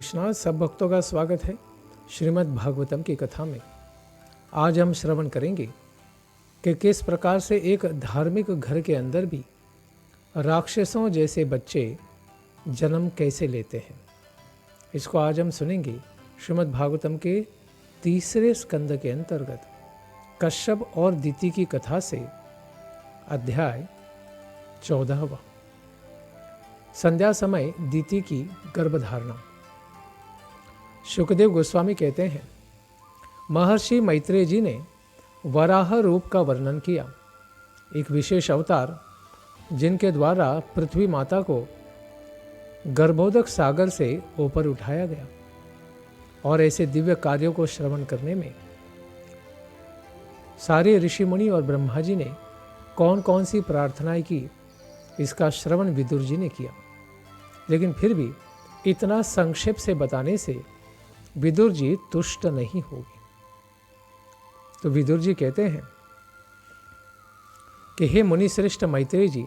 कृष्णा, सब भक्तों का स्वागत है श्रीमद् भागवतम की कथा में। आज हम श्रवण करेंगे कि किस प्रकार से एक धार्मिक घर के अंदर भी राक्षसों जैसे बच्चे जन्म कैसे लेते हैं। इसको आज हम सुनेंगे श्रीमद् भागवतम के 3 स्कंद के अंतर्गत कश्यप और दिति की कथा से अध्याय 14वां। संध्या समय दिति की गर्भधारणा। शुकदेव गोस्वामी कहते हैं, महर्षि मैत्रेय जी ने वराह रूप का वर्णन किया, एक विशेष अवतार जिनके द्वारा पृथ्वी माता को गर्भोदक सागर से ऊपर उठाया गया। और ऐसे दिव्य कार्यों को श्रवण करने में सारे ऋषि मुनि और ब्रह्मा जी ने कौन कौन सी प्रार्थनाएं की, इसका श्रवण विदुर जी ने किया। लेकिन फिर भी इतना संक्षेप से बताने से विदुर जी तुष्ट नहीं होगी। तो विदुर जी कहते हैं कि हे मुनि श्रेष्ठ मैत्रेय जी,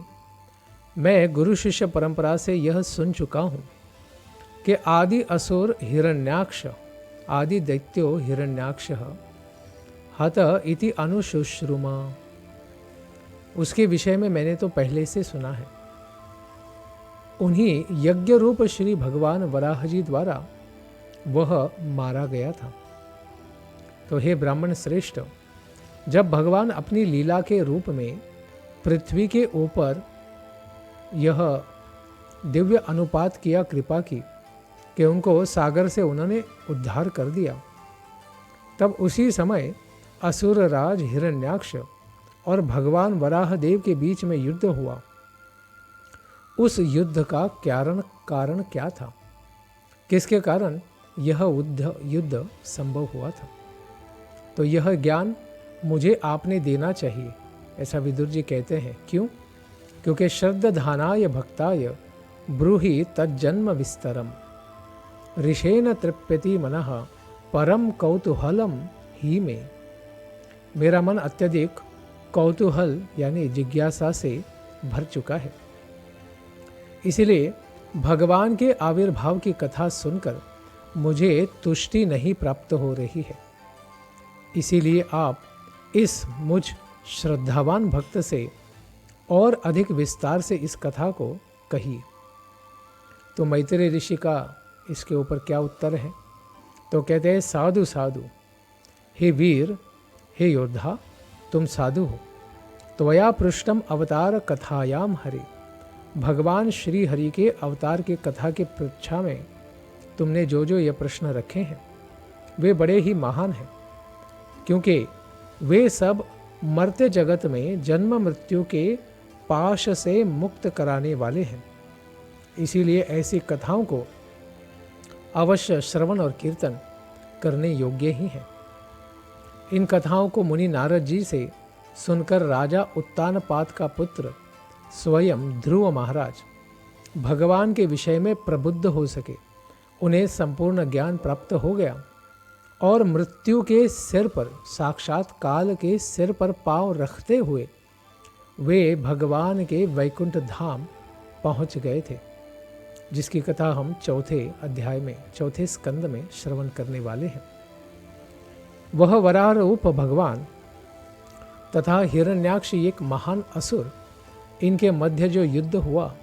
मैं गुरु शिष्य परंपरा से यह सुन चुका हूं कि आदि असुर हिरण्याक्ष, आदि दैत्यो हिरण्याक्ष हत इति अनुशुश्रुमा। उसके विषय में मैंने तो पहले से सुना है। उन्हीं यज्ञ रूप श्री भगवान वराह जी द्वारा वह मारा गया था। तो हे ब्राह्मण श्रेष्ठ, जब भगवान अपनी लीला के रूप में पृथ्वी के ऊपर यह दिव्य अनुपात किया, कृपा की कि उनको सागर से उन्होंने उद्धार कर दिया, तब उसी समय असुर राज हिरण्याक्ष और भगवान वराह देव के बीच में युद्ध हुआ। उस युद्ध का कारण क्या था, किसके कारण यह युद्ध संभव हुआ था? तो यह ज्ञान मुझे आपने देना चाहिए, ऐसा विदुर जी कहते हैं। क्यों? क्योंकि श्रद्धानाय भक्ताय ब्रूहि तज्जन्म विस्तरम ऋषेन तृप्यति मनः परम कौतूहलम ही में। मेरा मन अत्यधिक कौतूहल यानी जिज्ञासा से भर चुका है। इसलिए भगवान के आविर्भाव की कथा सुनकर मुझे तुष्टि नहीं प्राप्त हो रही है। इसीलिए आप इस मुझ श्रद्धावान भक्त से और अधिक विस्तार से इस कथा को कहिए। तो मैत्रेय ऋषि का इसके ऊपर क्या उत्तर है? तो कहते हैं, साधु साधु, हे वीर, हे योद्धा, तुम साधु हो। त्वया पृष्ठम अवतार कथायाम हरि। भगवान श्री हरि के अवतार के कथा के पृच्छा में तुमने जो जो ये प्रश्न रखे हैं वे बड़े ही महान हैं, क्योंकि वे सब मर्त्य जगत में जन्म मृत्यु के पाश से मुक्त कराने वाले हैं। इसीलिए ऐसी कथाओं को अवश्य श्रवण और कीर्तन करने योग्य ही हैं। इन कथाओं को मुनि नारद जी से सुनकर राजा उत्तानपाद का पुत्र स्वयं ध्रुव महाराज भगवान के विषय में प्रबुद्ध हो सके। उन्हें संपूर्ण ज्ञान प्राप्त हो गया और मृत्यु के सिर पर, साक्षात काल के सिर पर पांव रखते हुए वे भगवान के वैकुंठ धाम पहुंच गए थे, जिसकी कथा हम चौथे अध्याय में, चौथे स्कंद में श्रवण करने वाले हैं। वह वराह रूप भगवान तथा हिरण्याक्ष एक महान असुर, इनके मध्य जो युद्ध हुआ,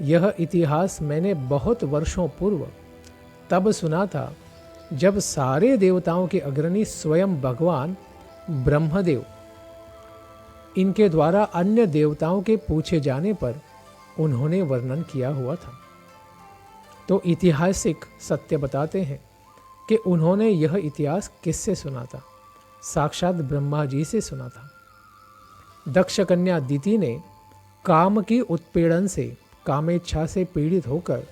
यह इतिहास मैंने बहुत वर्षों पूर्व तब सुना था जब सारे देवताओं के अग्रणी स्वयं भगवान ब्रह्मदेव, इनके द्वारा अन्य देवताओं के पूछे जाने पर उन्होंने वर्णन किया हुआ था। तो ऐतिहासिक सत्य बताते हैं कि उन्होंने यह इतिहास किससे सुना था? साक्षात ब्रह्मा जी से सुना था। दक्ष कन्या दिति ने काम की उत्पीड़न से, कामेच्छा से पीड़ित होकर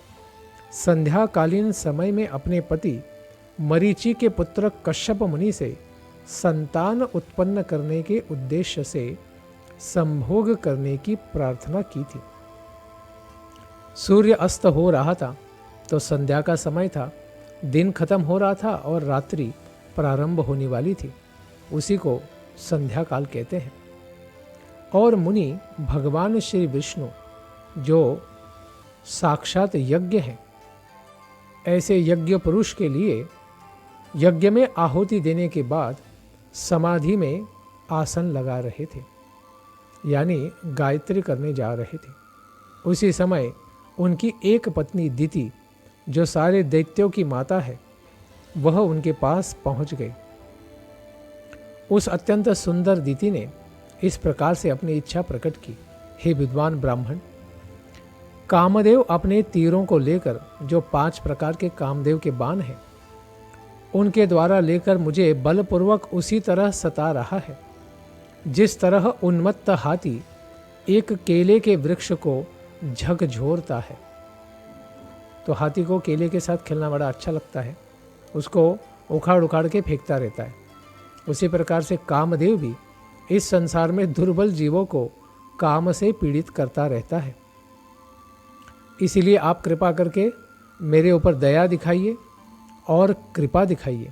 संध्याकालीन समय में अपने पति मरीचि के पुत्र कश्यप मुनि से संतान उत्पन्न करने के उद्देश्य से संभोग करने की प्रार्थना की थी। सूर्य अस्त हो रहा था, तो संध्या का समय था, दिन खत्म हो रहा था और रात्रि प्रारंभ होने वाली थी। उसी को संध्या काल कहते हैं। और मुनि भगवान श्री विष्णु जो साक्षात यज्ञ हैं, ऐसे यज्ञ पुरुष के लिए यज्ञ में आहुति देने के बाद समाधि में आसन लगा रहे थे, यानी गायत्री करने जा रहे थे। उसी समय उनकी एक पत्नी दिति, जो सारे दैत्यों की माता है, वह उनके पास पहुंच गई। उस अत्यंत सुंदर दिति ने इस प्रकार से अपनी इच्छा प्रकट की, हे विद्वान ब्राह्मण, कामदेव अपने तीरों को लेकर, जो 5 प्रकार के कामदेव के बाण हैं, उनके द्वारा लेकर मुझे बलपूर्वक उसी तरह सता रहा है जिस तरह उन्मत्त हाथी एक केले के वृक्ष को झकझोरता है। तो हाथी को केले के साथ खेलना बड़ा अच्छा लगता है, उसको उखाड़ उखाड़ के फेंकता रहता है। उसी प्रकार से कामदेव भी इस संसार में दुर्बल जीवों को काम से पीड़ित करता रहता है। इसीलिए आप कृपा करके मेरे ऊपर दया दिखाइए और कृपा दिखाइए।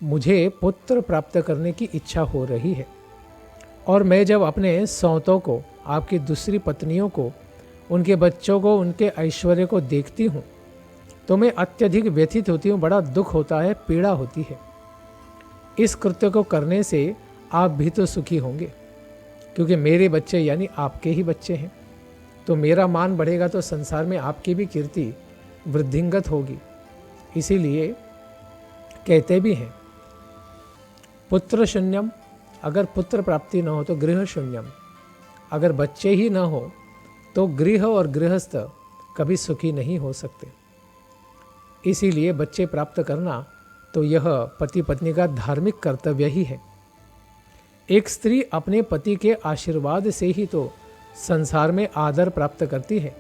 मुझे पुत्र प्राप्त करने की इच्छा हो रही है, और मैं जब अपने सौतों को, आपकी दूसरी पत्नियों को, उनके बच्चों को, उनके ऐश्वर्य को देखती हूँ तो मैं अत्यधिक व्यथित होती हूँ, बड़ा दुख होता है, पीड़ा होती है। इस कृत्य को करने से आप भी तो सुखी होंगे, क्योंकि मेरे बच्चे यानी आपके ही बच्चे हैं, तो मेरा मान बढ़ेगा तो संसार में आपकी भी कीर्ति वृद्धिंगत होगी। इसीलिए कहते भी हैं, पुत्र शून्यम, अगर पुत्र प्राप्ति न हो तो गृह शून्यम, अगर बच्चे ही न हो तो गृह और गृहस्थ कभी सुखी नहीं हो सकते। इसीलिए बच्चे प्राप्त करना तो यह पति पत्नी का धार्मिक कर्तव्य ही है। एक स्त्री अपने पति के आशीर्वाद से ही तो संसार में आदर प्राप्त करती है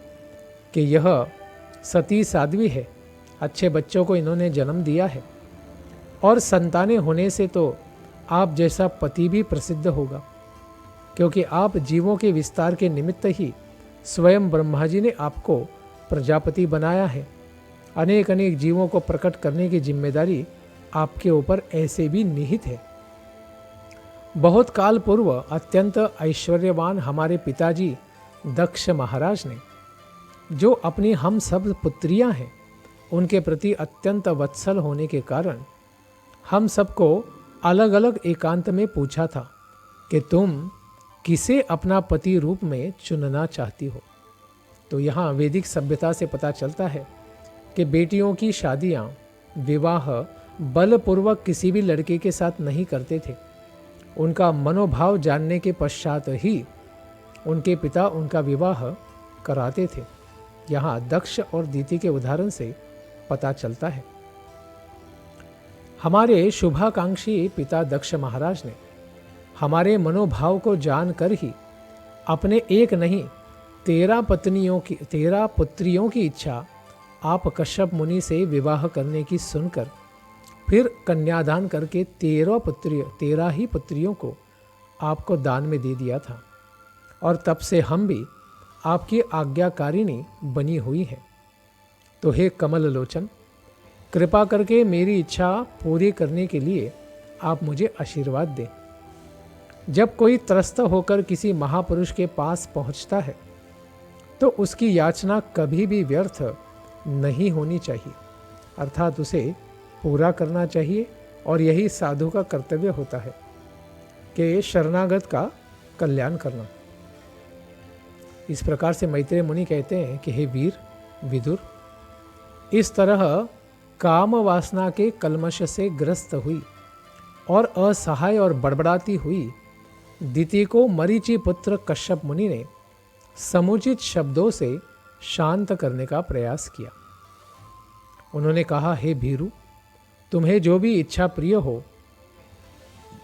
कि यह सती साध्वी है, अच्छे बच्चों को इन्होंने जन्म दिया है, और संतानें होने से तो आप जैसा पति भी प्रसिद्ध होगा, क्योंकि आप जीवों के विस्तार के निमित्त ही स्वयं ब्रह्मा जी ने आपको प्रजापति बनाया है। अनेक अनेक जीवों को प्रकट करने की जिम्मेदारी आपके ऊपर ऐसे भी निहित है। बहुत काल पूर्व अत्यंत ऐश्वर्यवान हमारे पिताजी दक्ष महाराज ने, जो अपनी हम सब पुत्रियां हैं, उनके प्रति अत्यंत वत्सल होने के कारण हम सबको अलग अलग एकांत में पूछा था कि तुम किसे अपना पति रूप में चुनना चाहती हो। तो यहाँ वैदिक सभ्यता से पता चलता है कि बेटियों की शादियाँ, विवाह बलपूर्वक किसी भी लड़के के साथ नहीं करते थे। उनका मनोभाव जानने के पश्चात ही उनके पिता उनका विवाह कराते थे। यहाँ दक्ष और दिति के उदाहरण से पता चलता है। हमारे शुभाकांक्षी पिता दक्ष महाराज ने हमारे मनोभाव को जानकर ही अपने एक नहीं 13 पुत्रियों की इच्छा आप कश्यप मुनि से विवाह करने की सुनकर फिर कन्यादान करके 13 ही पुत्रियों को आपको दान में दे दिया था, और तब से हम भी आपकी आज्ञाकारिणी बनी हुई हैं। तो हे कमल लोचन, कृपा करके मेरी इच्छा पूरी करने के लिए आप मुझे आशीर्वाद दें। जब कोई त्रस्त होकर किसी महापुरुष के पास पहुंचता है तो उसकी याचना कभी भी व्यर्थ नहीं होनी चाहिए, अर्थात उसे पूरा करना चाहिए। और यही साधु का कर्तव्य होता है कि शरणागत का कल्याण करना। इस प्रकार से मैत्रेय मुनि कहते हैं कि हे वीर विदुर, इस तरह काम वासना के कलमश से ग्रस्त हुई और असहाय और बड़बड़ाती हुई दिति को मरीचि पुत्र कश्यप मुनि ने समुचित शब्दों से शांत करने का प्रयास किया। उन्होंने कहा, हे भीरु, तुम्हें जो भी इच्छा प्रिय हो,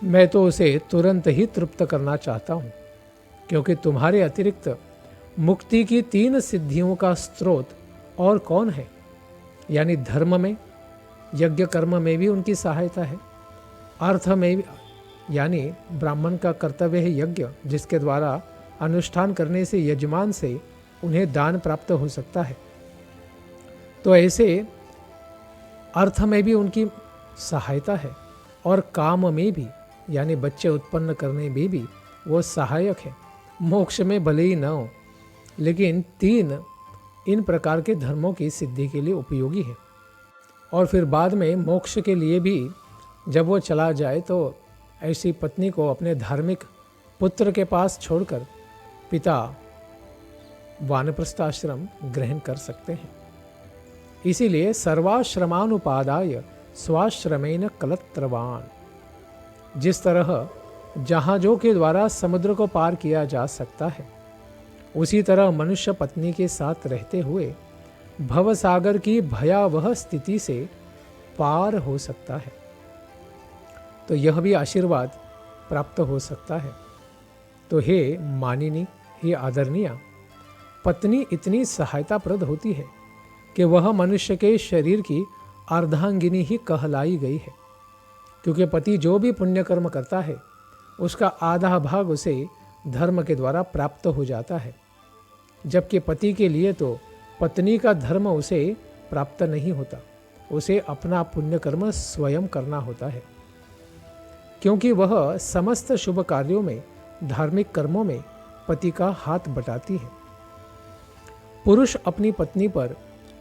मैं तो उसे तुरंत ही तृप्त करना चाहता हूँ, क्योंकि तुम्हारे अतिरिक्त मुक्ति की 3 सिद्धियों का स्रोत और कौन है। यानी धर्म में, यज्ञ कर्म में भी उनकी सहायता है, अर्थ में भी, यानी ब्राह्मण का कर्तव्य है यज्ञ, जिसके द्वारा अनुष्ठान करने से यजमान से उन्हें दान प्राप्त हो सकता है। तो ऐसे अर्थ में भी उनकी सहायता है, और काम में भी, यानी बच्चे उत्पन्न करने में भी वो सहायक है। मोक्ष में भले ही न हो, लेकिन 3 इन प्रकार के धर्मों की सिद्धि के लिए उपयोगी है। और फिर बाद में मोक्ष के लिए भी जब वो चला जाए तो ऐसी पत्नी को अपने धार्मिक पुत्र के पास छोड़कर पिता वानप्रस्थ आश्रम ग्रहण कर सकते हैं। इसीलिए सर्वाश्रमानुपादाय स्वाश्रमेन कलत्रवान, जिस तरह जहाजों के द्वारा समुद्र को पार किया जा सकता है, उसी तरह मनुष्य पत्नी के साथ रहते हुए भवसागर की भयावह स्थिति से पार हो सकता है। तो यह भी आशीर्वाद प्राप्त हो सकता है। तो हे मानिनी, हे आदरणीय, पत्नी इतनी सहायताप्रद होती है कि वह मनुष्य के शरीर की अर्धांगिनी ही कहलाई गई है, क्योंकि पति जो भी पुण्य कर्म करता है उसका आधा भाग उसे धर्म के द्वारा प्राप्त हो जाता है, जबकि पति के लिए तो पत्नी का धर्म उसे प्राप्त नहीं होता, उसे अपना पुण्य कर्म स्वयं करना होता है, क्योंकि वह समस्त शुभ कार्यों में, धार्मिक कर्मों में पति का हाथ बटाती है। पुरुष अपनी पत्नी पर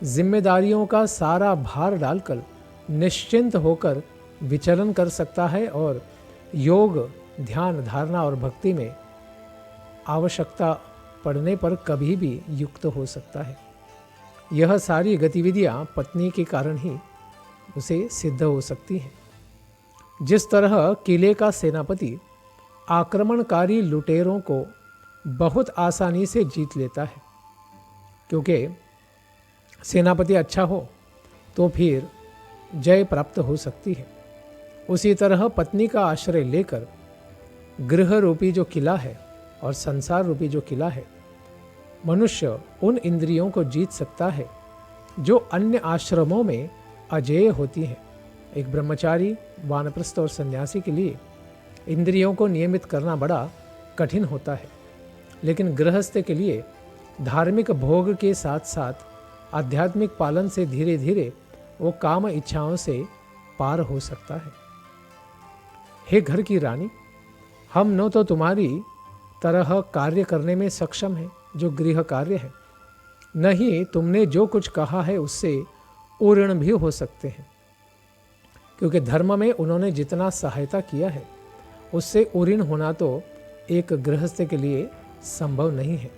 जिम्मेदारियों का सारा भार डालकर निश्चिंत होकर विचरण कर सकता है और योग, ध्यान, धारणा और भक्ति में आवश्यकता पड़ने पर कभी भी युक्त हो सकता है। यह सारी गतिविधियां पत्नी के कारण ही उसे सिद्ध हो सकती हैं। जिस तरह किले का सेनापति आक्रमणकारी लुटेरों को बहुत आसानी से जीत लेता है, क्योंकि सेनापति अच्छा हो तो फिर जय प्राप्त हो सकती है, उसी तरह पत्नी का आश्रय लेकर गृह रूपी जो किला है और संसार रूपी जो किला है, मनुष्य उन इंद्रियों को जीत सकता है जो अन्य आश्रमों में अजेय होती हैं। एक ब्रह्मचारी, वानप्रस्थ और सन्यासी के लिए इंद्रियों को नियमित करना बड़ा कठिन होता है, लेकिन गृहस्थ के लिए धार्मिक भोग के साथ साथ आध्यात्मिक पालन से धीरे धीरे वो काम इच्छाओं से पार हो सकता है। हे घर की रानी, हम न तो तुम्हारी तरह कार्य करने में सक्षम हैं जो गृह कार्य है, न ही तुमने जो कुछ कहा है उससे उऋण भी हो सकते हैं, क्योंकि धर्म में उन्होंने जितना सहायता किया है उससे उऋण होना तो एक गृहस्थ के लिए संभव नहीं है।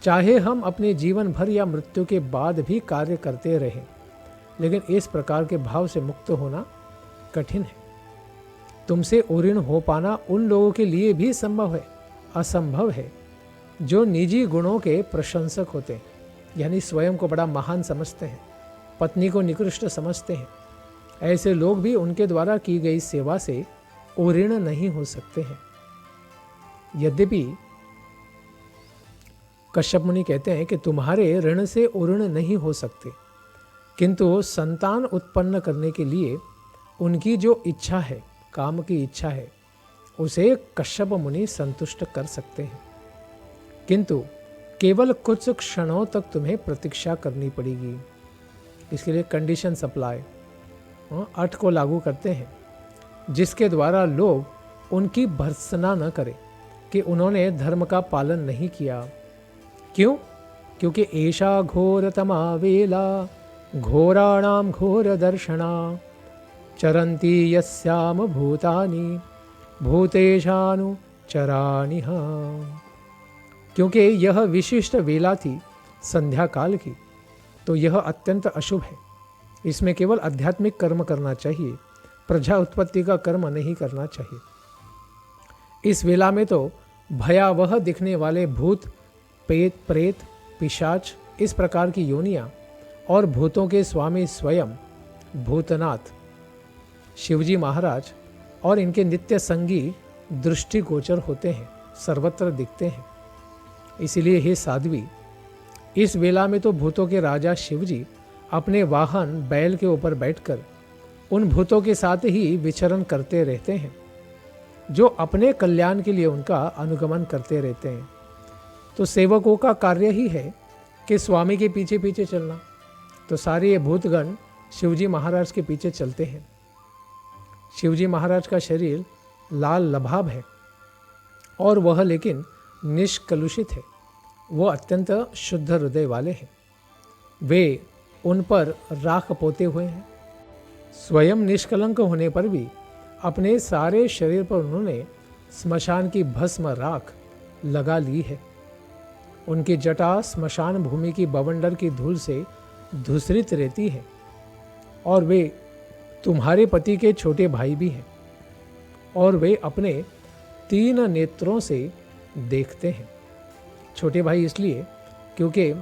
चाहे हम अपने जीवन भर या मृत्यु के बाद भी कार्य करते रहें, लेकिन इस प्रकार के भाव से मुक्त होना कठिन है। तुमसे उऋण हो पाना उन लोगों के लिए भी संभव है, असंभव है जो निजी गुणों के प्रशंसक होते हैं, यानी स्वयं को बड़ा महान समझते हैं, पत्नी को निकृष्ट समझते हैं। ऐसे लोग भी उनके द्वारा की गई सेवा से उऋण नहीं हो सकते हैं। यद्यपि कश्यप मुनि कहते हैं कि तुम्हारे ऋण से उऋण नहीं हो सकते, किंतु संतान उत्पन्न करने के लिए उनकी जो इच्छा है, काम की इच्छा है, उसे कश्यप मुनि संतुष्ट कर सकते हैं, किंतु केवल कुछ क्षणों तक तुम्हें प्रतीक्षा करनी पड़ेगी। इसके लिए कंडीशन सप्लाई अट को लागू करते हैं, जिसके द्वारा लोग उनकी भर्त्सना न करें कि उन्होंने धर्म का पालन नहीं किया। क्यों? क्योंकि ऐशा घोरतमा वेला घोराणाम घोर दर्शना चरंती यस्याम भूतानि भूतेशानु चरानिह। क्योंकि यह विशिष्ट वेला थी संध्या काल की, तो यह अत्यंत अशुभ है। इसमें केवल आध्यात्मिक कर्म करना चाहिए, प्रजा उत्पत्ति का कर्म नहीं करना चाहिए। इस वेला में तो भयावह दिखने वाले भूत, प्रेत, पिशाच, इस प्रकार की योनियां और भूतों के स्वामी स्वयं भूतनाथ शिवजी महाराज और इनके नित्य संगी दृष्टिगोचर होते हैं, सर्वत्र दिखते हैं। इसीलिए हे साध्वी, इस वेला में तो भूतों के राजा शिवजी अपने वाहन बैल के ऊपर बैठकर उन भूतों के साथ ही विचरण करते रहते हैं, जो अपने कल्याण के लिए उनका अनुगमन करते रहते हैं। तो सेवकों का कार्य ही है कि स्वामी के पीछे पीछे चलना। तो सारे ये भूतगण शिवजी महाराज के पीछे चलते हैं। शिवजी महाराज का शरीर लाल लभाब है और वह लेकिन निष्कलुषित है। वो अत्यंत शुद्ध हृदय वाले हैं। वे उन पर राख पोते हुए हैं। स्वयं निष्कलंक होने पर भी अपने सारे शरीर पर उन्होंने स्मशान की भस्म राख लगा ली है। उनकी जटा स्मशान भूमि की बवंडर की धूल से धूसरित रहती है। और वे तुम्हारे पति के छोटे भाई भी हैं, और वे अपने 3 नेत्रों से देखते हैं। छोटे भाई इसलिए क्योंकि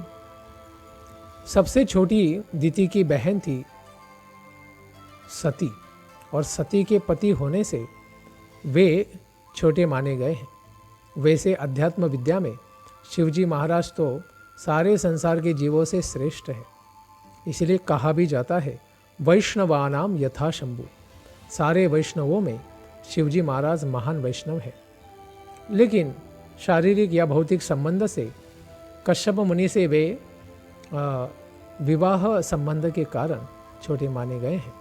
सबसे छोटी दीति की बहन थी सती, और सती के पति होने से वे छोटे माने गए हैं। वैसे अध्यात्म विद्या में शिवजी महाराज तो सारे संसार के जीवों से श्रेष्ठ है। इसलिए कहा भी जाता है वैष्णवानाम यथा शंभु। सारे वैष्णवों में शिवजी महाराज महान वैष्णव है। लेकिन शारीरिक या भौतिक संबंध से कश्यप मुनि से वे विवाह संबंध के कारण छोटे माने गए हैं,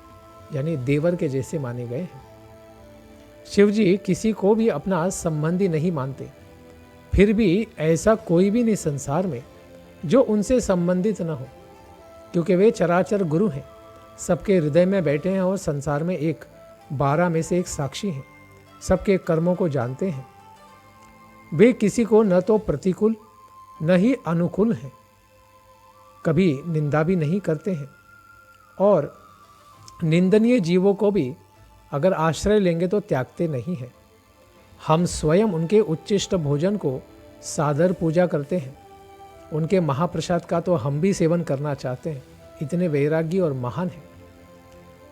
यानी देवर के जैसे माने गए हैं। शिवजी किसी को भी अपना संबंधी नहीं मानते, फिर भी ऐसा कोई भी नहीं संसार में जो उनसे संबंधित न हो, क्योंकि वे चराचर गुरु हैं, सबके हृदय में बैठे हैं और संसार में 12 में से एक साक्षी हैं, सबके कर्मों को जानते हैं। वे किसी को न तो प्रतिकूल न ही अनुकूल हैं, कभी निंदा भी नहीं करते हैं, और निंदनीय जीवों को भी अगर आश्रय लेंगे तो त्यागते नहीं हैं। हम स्वयं उनके उच्चिष्ट भोजन को सादर पूजा करते हैं। उनके महाप्रसाद का तो हम भी सेवन करना चाहते हैं, इतने वैरागी और महान हैं।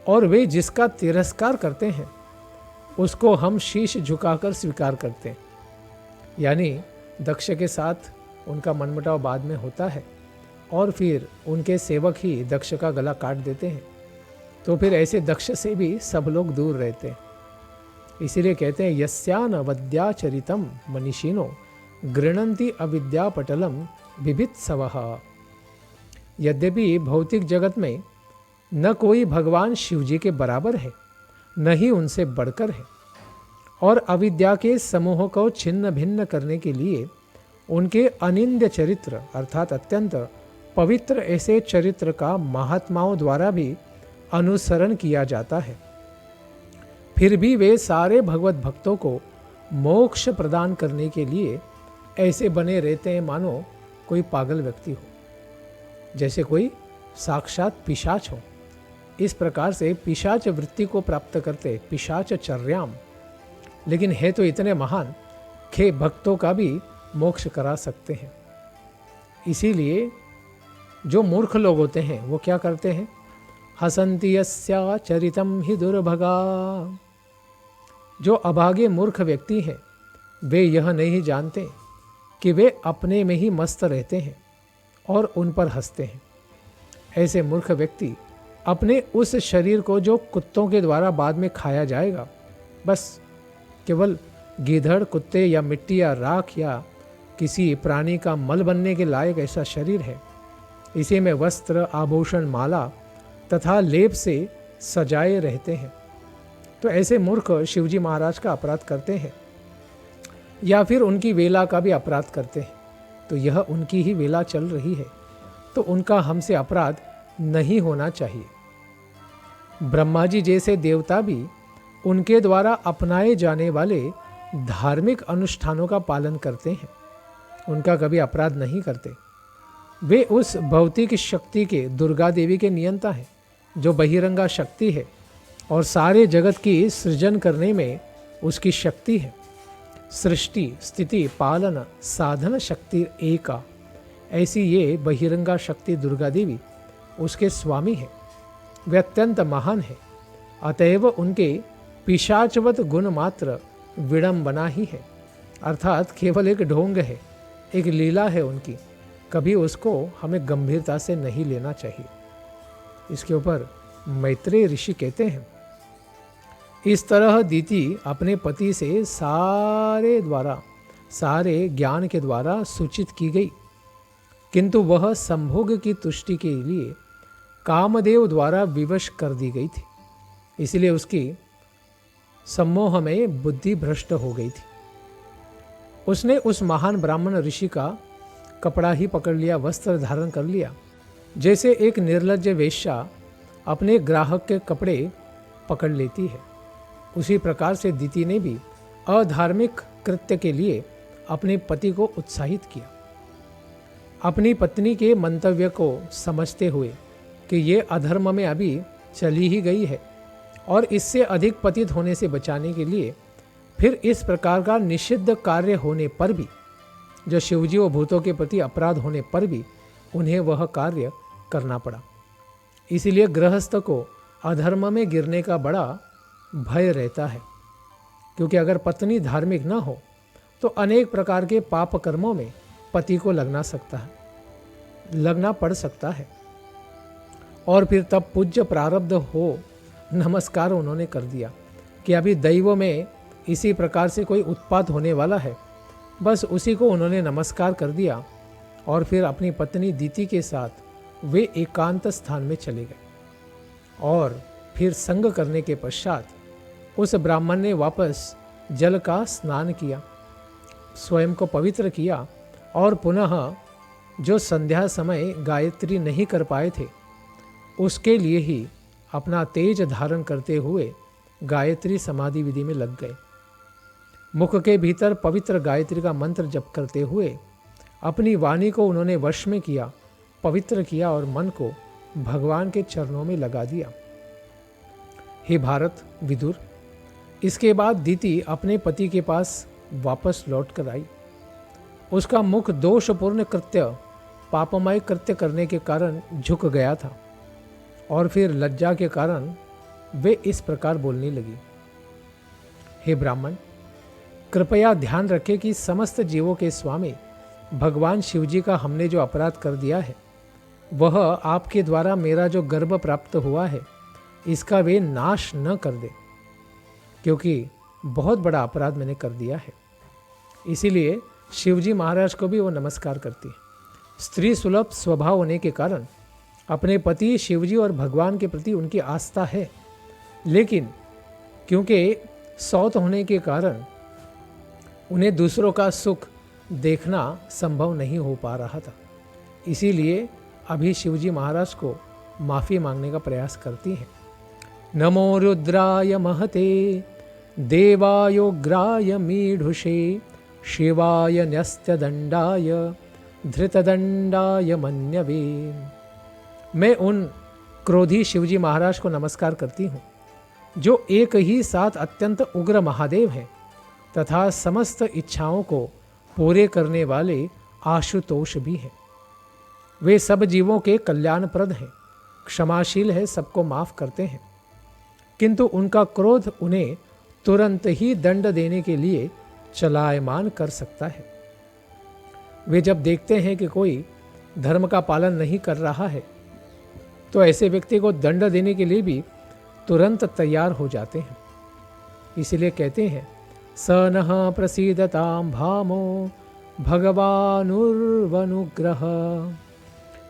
और वे जिसका तिरस्कार करते हैं उसको हम शीश झुकाकर स्वीकार करते हैं। यानी दक्ष के साथ उनका मनमुटाव बाद में होता है और फिर उनके सेवक ही दक्ष का गला काट देते हैं, तो फिर ऐसे दक्ष से भी सब लोग दूर रहते हैं। इसीलिए कहते हैं यस्यान अवद्याचरितम मनीषिनो गृणन्ति अविद्यापटलम बिभित्सवः। यद्यपि भौतिक जगत में न कोई भगवान शिवजी के बराबर है, न ही उनसे बढ़कर है, और अविद्या के समूह को छिन्न भिन्न करने के लिए उनके अनिंद्य चरित्र अर्थात अत्यंत पवित्र ऐसे चरित्र का महात्माओं द्वारा भी अनुसरण किया जाता है। फिर भी वे सारे भगवत भक्तों को मोक्ष प्रदान करने के लिए ऐसे बने रहते हैं मानो कोई पागल व्यक्ति हो, जैसे कोई साक्षात पिशाच हो। इस प्रकार से पिशाच वृत्ति को प्राप्त करते पिशाच चर्याम, लेकिन है तो इतने महान कि भक्तों का भी मोक्ष करा सकते हैं। इसीलिए जो मूर्ख लोग होते हैं वो क्या करते हैं, हसन्ति यस्या चरितम ही दुर्भगा। जो अभागे मूर्ख व्यक्ति हैं वे यह नहीं जानते कि वे अपने में ही मस्त रहते हैं और उन पर हंसते हैं। ऐसे मूर्ख व्यक्ति अपने उस शरीर को जो कुत्तों के द्वारा बाद में खाया जाएगा, बस केवल गीधड़, कुत्ते या मिट्टी या राख या किसी प्राणी का मल बनने के लायक ऐसा शरीर है। इसी में वस्त्र, आभूषण, माला तथा लेप से सजाए रहते हैं। तो ऐसे मूर्ख शिवजी महाराज का अपराध करते हैं या फिर उनकी वेला का भी अपराध करते हैं। तो यह उनकी ही वेला चल रही है, तो उनका हमसे अपराध नहीं होना चाहिए। ब्रह्मा जी जैसे देवता भी उनके द्वारा अपनाए जाने वाले धार्मिक अनुष्ठानों का पालन करते हैं, उनका कभी अपराध नहीं करते। वे उस भौतिक शक्ति के, दुर्गा देवी के नियंता हैं, जो बहिरंगा शक्ति है और सारे जगत की सृजन करने में उसकी शक्ति है। सृष्टि, स्थिति, पालन, साधन शक्ति एका, ऐसी ये बहिरंगा शक्ति दुर्गा देवी उसके स्वामी है। वे अत्यंत महान है, अतएव उनके पिशाचवत गुण मात्र विडंबना ही है, अर्थात केवल एक ढोंग है, एक लीला है उनकी। कभी उसको हमें गंभीरता से नहीं लेना चाहिए। इसके ऊपर मैत्रेय ऋषि कहते हैं, इस तरह दीति अपने पति से सारे ज्ञान के द्वारा सूचित की गई, किंतु वह संभोग की तुष्टि के लिए कामदेव द्वारा विवश कर दी गई थी। इसलिए उसकी सम्मोह में बुद्धि भ्रष्ट हो गई थी। उसने उस महान ब्राह्मण ऋषि का कपड़ा ही पकड़ लिया, वस्त्र धारण कर लिया जैसे एक निर्लज्ज वेश्या अपने ग्राहक के कपड़े पकड़ लेती है, उसी प्रकार से दिति ने भी अधार्मिक कृत्य के लिए अपने पति को उत्साहित किया। अपनी पत्नी के मंतव्य को समझते हुए कि ये अधर्म में अभी चली ही गई है और इससे अधिक पतित होने से बचाने के लिए फिर इस प्रकार का निषिद्ध कार्य होने पर भी, जो शिवजी व भूतों के प्रति अपराध होने पर भी उन्हें वह कार्य करना पड़ा। इसीलिए गृहस्थ को अधर्म में गिरने का बड़ा भय रहता है, क्योंकि अगर पत्नी धार्मिक न हो तो अनेक प्रकार के पाप कर्मों में पति को लगना पड़ सकता है। और फिर तब पूज्य प्रारब्ध हो नमस्कार उन्होंने कर दिया कि अभी दैव में इसी प्रकार से कोई उत्पात होने वाला है, बस उसी को उन्होंने नमस्कार कर दिया और फिर अपनी पत्नी दिति के साथ वे एकांत स्थान में चले गए। और फिर संग करने के पश्चात उस ब्राह्मण ने वापस जल का स्नान किया, स्वयं को पवित्र किया और पुनः जो संध्या समय गायत्री नहीं कर पाए थे उसके लिए ही अपना तेज धारण करते हुए गायत्री समाधि विधि में लग गए। मुख के भीतर पवित्र गायत्री का मंत्र जप करते हुए अपनी वाणी को उन्होंने वश में किया, पवित्र किया और मन को भगवान के चरणों में लगा दिया। हे भारत विदुर, इसके बाद दिति अपने पति के पास वापस लौट कर आई। उसका मुख दोषपूर्ण कृत्य, पापमय कृत्य करने के कारण झुक गया था और फिर लज्जा के कारण वे इस प्रकार बोलने लगी। हे ब्राह्मण, कृपया ध्यान रखें कि समस्त जीवों के स्वामी भगवान शिवजी का हमने जो अपराध कर दिया है वह आपके द्वारा मेरा जो गर्भ प्राप्त हुआ है इसका वे नाश न कर दे, क्योंकि बहुत बड़ा अपराध मैंने कर दिया है। इसीलिए शिवजी महाराज को भी वो नमस्कार करती है। स्त्री सुलभ स्वभाव होने के कारण अपने पति शिवजी और भगवान के प्रति उनकी आस्था है, लेकिन क्योंकि सौत होने के कारण उन्हें दूसरों का सुख देखना संभव नहीं हो पा रहा था। इसीलिए अभी शिवजी महाराज को माफ़ी मांगने का प्रयास करती हैं। नमो रुद्राय महते देवायोग्राय मीढुषे शिवाय न्यस्तदंडाय धृतदंडाय मन्यवे। मैं उन क्रोधी शिवजी महाराज को नमस्कार करती हूँ जो एक ही साथ अत्यंत उग्र महादेव हैं तथा समस्त इच्छाओं को पूरे करने वाले आशुतोष भी हैं। वे सब जीवों के कल्याणप्रद हैं, क्षमाशील है, सबको माफ़ करते हैं, किंतु उनका क्रोध उन्हें तुरंत ही दंड देने के लिए चलायमान कर सकता है। वे जब देखते हैं कि कोई धर्म का पालन नहीं कर रहा है तो ऐसे व्यक्ति को दंड देने के लिए भी तुरंत तैयार हो जाते हैं। इसलिए कहते हैं स नः प्रसीदतां भामो भगवानुर्वनुग्रह।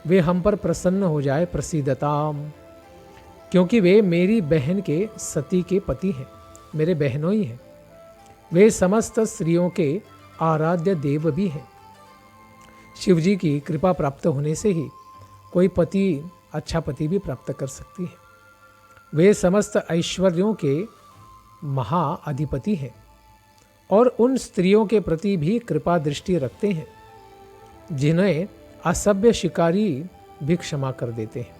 वे हम पर प्रसन्न हो जाए, प्रसीदताम, क्योंकि वे मेरी बहन के सती के पति हैं, मेरे बहनों ही हैं। वे समस्त स्त्रियों के आराध्य देव भी हैं। शिवजी की कृपा प्राप्त होने से ही कोई पति अच्छा पति भी प्राप्त कर सकती है। वे समस्त ऐश्वर्यों के महाअधिपति हैं और उन स्त्रियों के प्रति भी कृपा दृष्टि रखते हैं जिन्हें असभ्य शिकारी भी क्षमा कर देते हैं।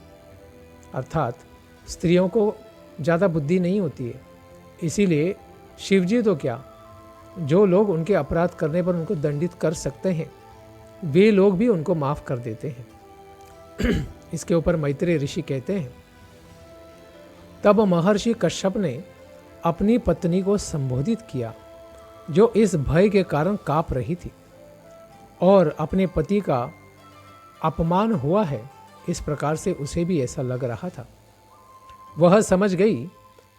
अर्थात स्त्रियों को ज़्यादा बुद्धि नहीं होती है, इसीलिए शिवजी तो क्या, जो लोग उनके अपराध करने पर उनको दंडित कर सकते हैं वे लोग भी उनको माफ़ कर देते हैं। इसके ऊपर मैत्रेय ऋषि कहते हैं, तब महर्षि कश्यप ने अपनी पत्नी को संबोधित किया जो इस भय के कारण काँप रही थी और अपने पति का अपमान हुआ है इस प्रकार से उसे भी ऐसा लग रहा था। वह समझ गई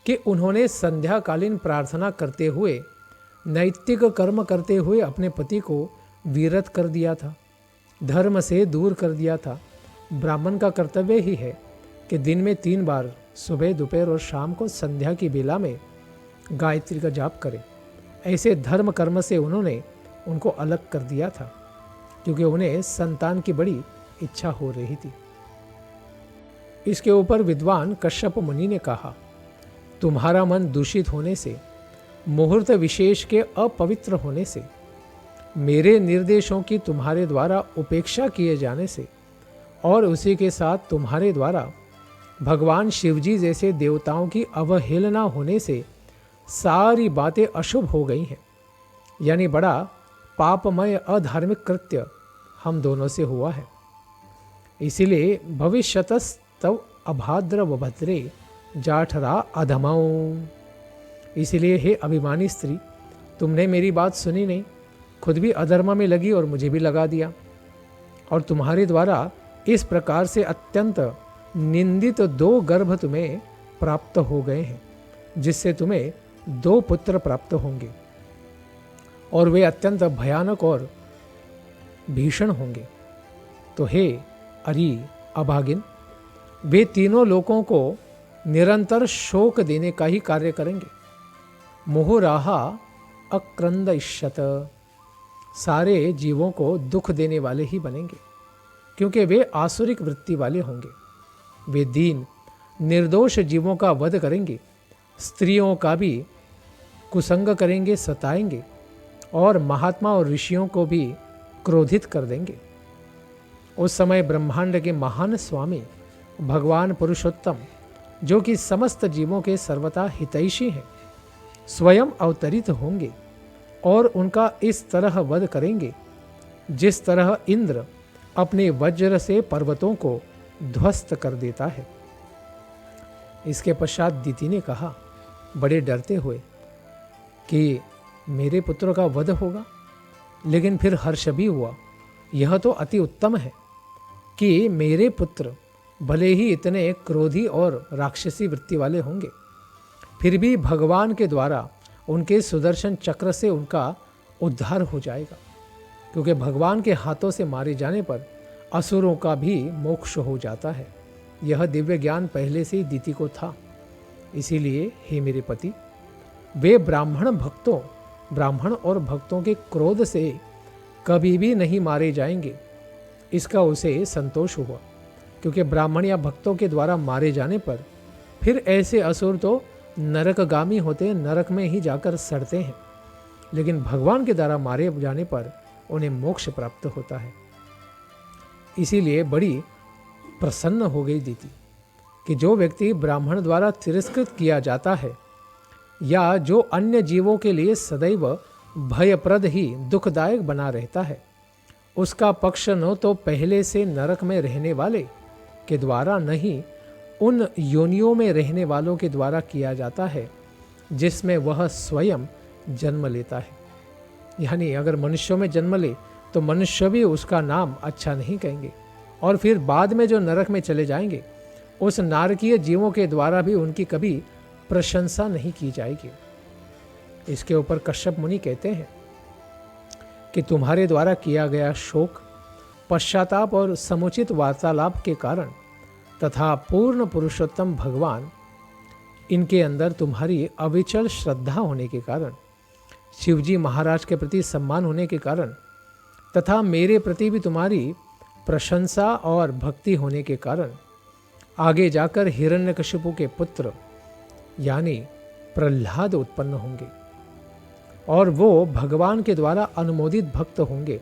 कि उन्होंने संध्याकालीन प्रार्थना करते हुए, नैतिक कर्म करते हुए अपने पति को विरत कर दिया था, धर्म से दूर कर दिया था। ब्राह्मण का कर्तव्य ही है कि दिन में 3 बार सुबह, दोपहर और शाम को संध्या की बेला में गायत्री का जाप करें। ऐसे धर्म कर्म से उन्होंने उनको अलग कर दिया था, क्योंकि उन्हें संतान की बड़ी इच्छा हो रही थी। इसके ऊपर विद्वान कश्यप मुनि ने कहा, तुम्हारा मन दूषित होने से, मुहूर्त विशेष के अपवित्र होने से, मेरे निर्देशों की तुम्हारे द्वारा उपेक्षा किए जाने से और उसी के साथ तुम्हारे द्वारा भगवान शिवजी जैसे देवताओं की अवहेलना होने से सारी बातें अशुभ हो गई हैं। यानी बड़ा पापमय अधार्मिक कृत्य हम दोनों से हुआ है। इसीलिए भविष्यतस्तव अभाद्र व भद्रे जाठरा अधमाओं। इसीलिए हे अभिमानी स्त्री, तुमने मेरी बात सुनी नहीं, खुद भी अधर्म में लगी और मुझे भी लगा दिया, और तुम्हारे द्वारा इस प्रकार से अत्यंत निंदित 2 गर्भ तुम्हें प्राप्त हो गए हैं, जिससे तुम्हें 2 पुत्र प्राप्त होंगे और वे अत्यंत भयानक और भीषण होंगे। तो हे अरी अभागिन, वे तीनों लोगों को निरंतर शोक देने का ही कार्य करेंगे। मुहुराहा अक्रंदयिष्यत, सारे जीवों को दुख देने वाले ही बनेंगे, क्योंकि वे आसुरिक वृत्ति वाले होंगे। वे दीन निर्दोष जीवों का वध करेंगे, स्त्रियों का भी कुसंग करेंगे, सताएंगे, और महात्मा और ऋषियों को भी क्रोधित कर देंगे। उस समय ब्रह्मांड के महान स्वामी भगवान पुरुषोत्तम, जो कि समस्त जीवों के सर्वथा हितैषी हैं, स्वयं अवतरित होंगे और उनका इस तरह वध करेंगे जिस तरह इंद्र अपने वज्र से पर्वतों को ध्वस्त कर देता है। इसके पश्चात दिति ने कहा, बड़े डरते हुए, कि मेरे पुत्र का वध होगा, लेकिन फिर हर्ष भी हुआ। यह तो अति उत्तम है कि मेरे पुत्र भले ही इतने क्रोधी और राक्षसी वृत्ति वाले होंगे, फिर भी भगवान के द्वारा उनके सुदर्शन चक्र से उनका उद्धार हो जाएगा, क्योंकि भगवान के हाथों से मारे जाने पर असुरों का भी मोक्ष हो जाता है। यह दिव्य ज्ञान पहले से ही दिति को था। इसीलिए हे मेरे पति, वे ब्राह्मण और भक्तों के क्रोध से कभी भी नहीं मारे जाएंगे, इसका उसे संतोष हुआ, क्योंकि ब्राह्मण या भक्तों के द्वारा मारे जाने पर फिर ऐसे असुर तो नरकगामी होते, नरक में ही जाकर सड़ते हैं, लेकिन भगवान के द्वारा मारे जाने पर उन्हें मोक्ष प्राप्त होता है। इसीलिए बड़ी प्रसन्न हो गई दिति कि जो व्यक्ति ब्राह्मण द्वारा तिरस्कृत किया जाता है या जो अन्य जीवों के लिए सदैव भयप्रद ही दुखदायक बना रहता है, उसका पक्ष न तो पहले से नरक में रहने वाले के द्वारा, नहीं उन योनियों में रहने वालों के द्वारा किया जाता है जिसमें वह स्वयं जन्म लेता है। यानी अगर मनुष्यों में जन्म ले तो मनुष्य भी उसका नाम अच्छा नहीं कहेंगे, और फिर बाद में जो नरक में चले जाएंगे उस नारकीय जीवों के द्वारा भी उनकी कभी प्रशंसा नहीं की जाएगी। इसके ऊपर कश्यप मुनि कहते हैं कि तुम्हारे द्वारा किया गया शोक, पश्चाताप और समुचित वार्तालाप के कारण तथा पूर्ण पुरुषोत्तम भगवान, इनके अंदर तुम्हारी अविचल श्रद्धा होने के कारण, शिवजी महाराज के प्रति सम्मान होने के कारण तथा मेरे प्रति भी तुम्हारी प्रशंसा और भक्ति होने के कारण आगे जाकर हिरण्यकशिपु के पुत्र यानी प्रह्लाद उत्पन्न होंगे, और वो भगवान के द्वारा अनुमोदित भक्त होंगे,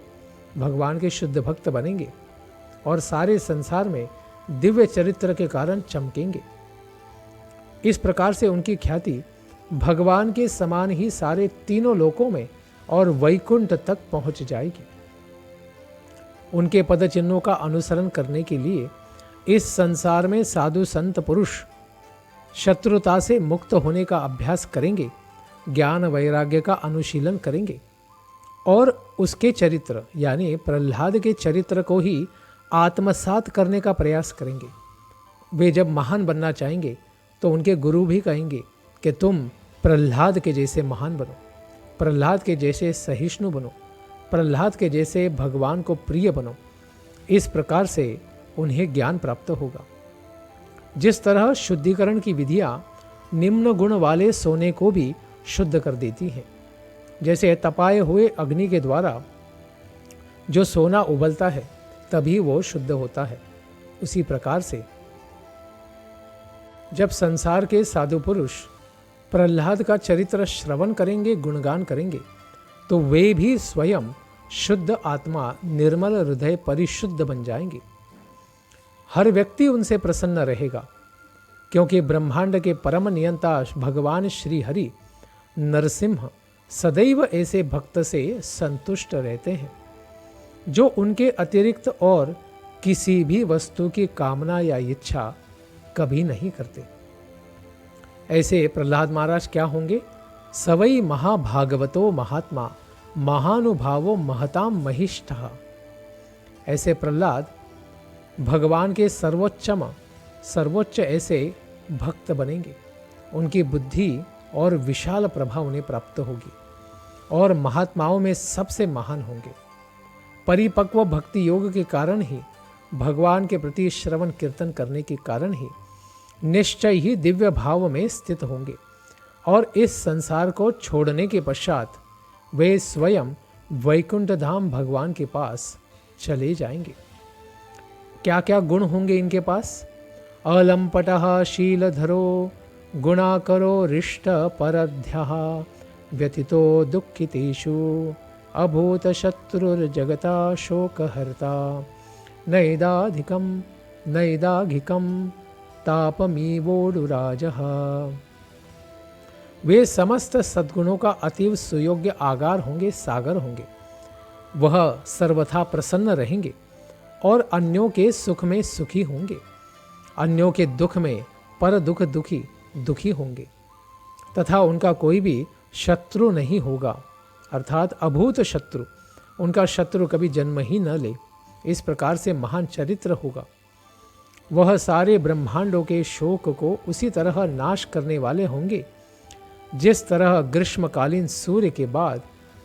भगवान के शुद्ध भक्त बनेंगे और सारे संसार में दिव्य चरित्र के कारण चमकेंगे। इस प्रकार से उनकी ख्याति भगवान के समान ही सारे तीनों लोकों में और वैकुंठ तक पहुंच जाएगी। उनके पद चिन्हों का अनुसरण करने के लिए इस संसार में साधु संत पुरुष शत्रुता से मुक्त होने का अभ्यास करेंगे, ज्ञान वैराग्य का अनुशीलन करेंगे और उसके चरित्र यानी प्रह्लाद के चरित्र को ही आत्मसात करने का प्रयास करेंगे। वे जब महान बनना चाहेंगे तो उनके गुरु भी कहेंगे कि तुम प्रह्लाद के जैसे महान बनो, प्रह्लाद के जैसे सहिष्णु बनो, प्रह्लाद के जैसे भगवान को प्रिय बनो। इस प्रकार से उन्हें ज्ञान प्राप्त होगा। जिस तरह शुद्धिकरण की विधियां निम्न गुण वाले सोने को भी शुद्ध कर देती हैं, जैसे तपाए हुए अग्नि के द्वारा जो सोना उबलता है तभी वो शुद्ध होता है, उसी प्रकार से जब संसार के साधु पुरुष प्रहलाद का चरित्र श्रवण करेंगे, गुणगान करेंगे, तो वे भी स्वयं शुद्ध आत्मा, निर्मल हृदय, परिशुद्ध बन जाएंगे। हर व्यक्ति उनसे प्रसन्न रहेगा, क्योंकि ब्रह्मांड के परम नियंता भगवान श्री हरि नरसिंह सदैव ऐसे भक्त से संतुष्ट रहते हैं जो उनके अतिरिक्त और किसी भी वस्तु की कामना या इच्छा कभी नहीं करते। ऐसे प्रहलाद महाराज क्या होंगे? सवई महाभागवतो महात्मा महानुभावो महताम महिष्ठः। ऐसे प्रहलाद भगवान के सर्वोच्च ऐसे भक्त बनेंगे। उनकी बुद्धि और विशाल प्रभा उन्हें प्राप्त होगी और महात्माओं में सबसे महान होंगे। परिपक्व भक्ति योग के कारण ही, भगवान के प्रति श्रवण कीर्तन करने के कारण ही निश्चय ही दिव्य भाव में स्थित होंगे और इस संसार को छोड़ने के पश्चात वे स्वयं वैकुंठ धाम भगवान के पास चले जाएंगे। क्या क्या गुण होंगे इनके पास? अलंपटः शीलधरो गुणाकरो रिष्ट परध्यः व्यतितो दुःखितेषु अभूत शत्रुर्जगता शोकहर्ता नैदाघिकं तापमीवोडुराजः। वे समस्त सद्गुणों का अतीव सुयोग्य आगार होंगे, सागर होंगे। वह सर्वथा प्रसन्न रहेंगे और अन्यों के सुख में सुखी होंगे, अन्यों के दुख में पर दुखी होंगे तथा उनका कोई भी शत्रु नहीं होगा, अर्थात अभूत शत्रु। उनका शत्रु कभी जन्म ही न ले, इस प्रकार से महान चरित्र होगा। वह सारे ब्रह्मांडों के शोक को उसी तरह नाश करने वाले होंगे जिस तरह ग्रीष्मकालीन सूर्य के बाद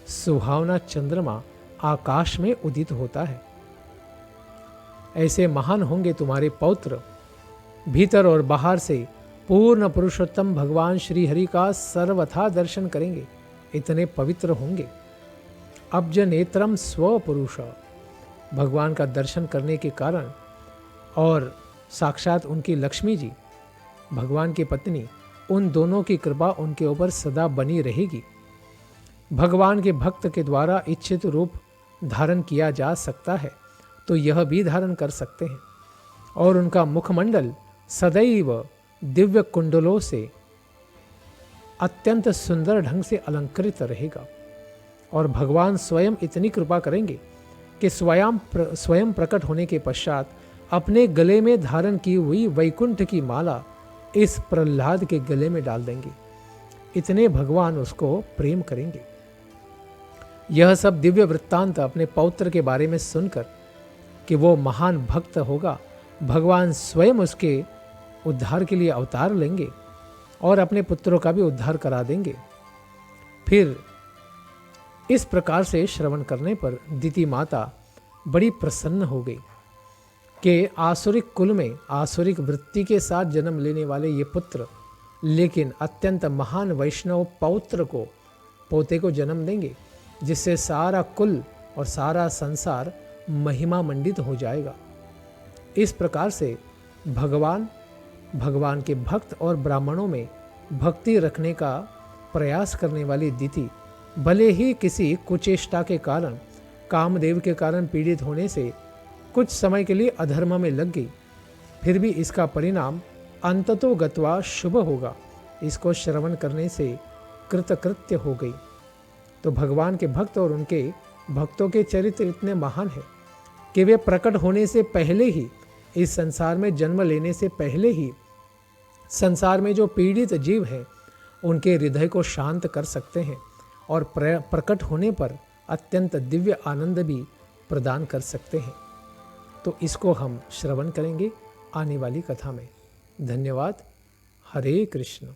सुहावना चंद्रमा आकाश में उदित होता है। ऐसे महान होंगे तुम्हारे पौत्र। भीतर और बाहर से पूर्ण पुरुषोत्तम भगवान श्री हरि का सर्वथा दर्शन करेंगे, इतने पवित्र होंगे। अब्ज नेत्रम स्वपुरुष, भगवान का दर्शन करने के कारण और साक्षात उनकी लक्ष्मी जी, भगवान की पत्नी, उन दोनों की कृपा उनके ऊपर सदा बनी रहेगी। भगवान के भक्त के द्वारा इच्छित रूप धारण किया जा सकता है तो यह भी धारण कर सकते हैं और उनका मुखमंडल सदैव दिव्य कुंडलों से अत्यंत सुंदर ढंग से अलंकृत रहेगा और भगवान स्वयं इतनी कृपा करेंगे कि स्वयं प्रकट होने के पश्चात अपने गले में धारण की हुई वैकुंठ की माला इस प्रहलाद के गले में डाल देंगे। इतने भगवान उसको प्रेम करेंगे। यह सब दिव्य वृत्तांत अपने पौत्र के बारे में सुनकर कि वो महान भक्त होगा, भगवान स्वयं उसके उद्धार के लिए अवतार लेंगे और अपने पुत्रों का भी उद्धार करा देंगे। फिर इस प्रकार से श्रवण करने पर दिति माता बड़ी प्रसन्न हो गई कि आसुरिक कुल में आसुरिक वृत्ति के साथ जन्म लेने वाले ये पुत्र लेकिन अत्यंत महान वैष्णव पोते को जन्म देंगे, जिससे सारा कुल और सारा संसार महिमा मंडित हो जाएगा। इस प्रकार से भगवान के भक्त और ब्राह्मणों में भक्ति रखने का प्रयास करने वाली दिति भले ही किसी कुचेष्टा के कारण, कामदेव के कारण पीड़ित होने से कुछ समय के लिए अधर्म में लग गई, फिर भी इसका परिणाम अंततो गत्वा शुभ होगा। इसको श्रवण करने से कृतकृत्य हो गई। तो भगवान के भक्त और उनके भक्तों के चरित्र इतने महान हैं कि वे प्रकट होने से पहले ही, इस संसार में जन्म लेने से पहले ही संसार में जो पीड़ित जीव हैं उनके हृदय को शांत कर सकते हैं और प्रकट होने पर अत्यंत दिव्य आनंद भी प्रदान कर सकते हैं। तो इसको हम श्रवण करेंगे आने वाली कथा में। धन्यवाद। हरे कृष्ण।